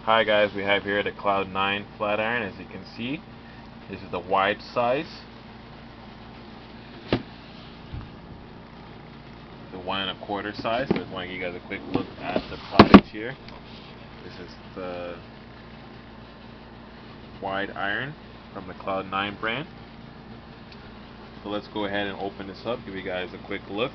Hi guys, we have here the Cloud 9 flat iron. As you can see, this is the wide size, the 1 1/4 size. So I just want to give you guys a quick look at the product here. This is the wide iron from the Cloud 9 brand. So let's go ahead and open this up, give you guys a quick look.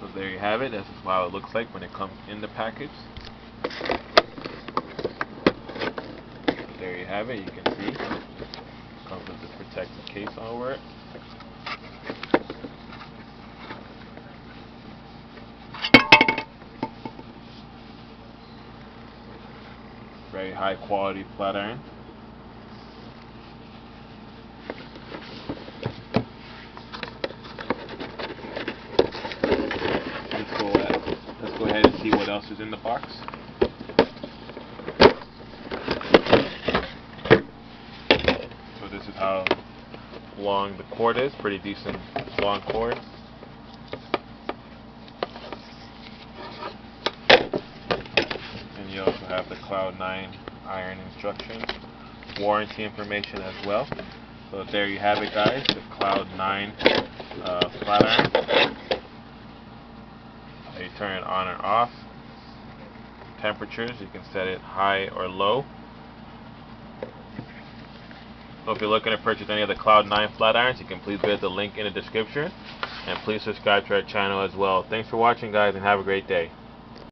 So there you have it. This is how it looks like when it comes in the package. There you have it. You can see it comes with the protective case over it. Very high quality flat iron. Let's go ahead and see what else is in the box. So this is how long the cord is. Pretty decent long cord. And you also have the Cloud 9 iron instructions, warranty information as well. So there you have it, guys, the Cloud 9 flat iron. You turn it on and off. Temperatures, you can set it high or low. So if you're looking to purchase any of the Cloud 9 flat irons, you can please visit the link in the description, and please subscribe to our channel as well. Thanks for watching, guys, and have a great day.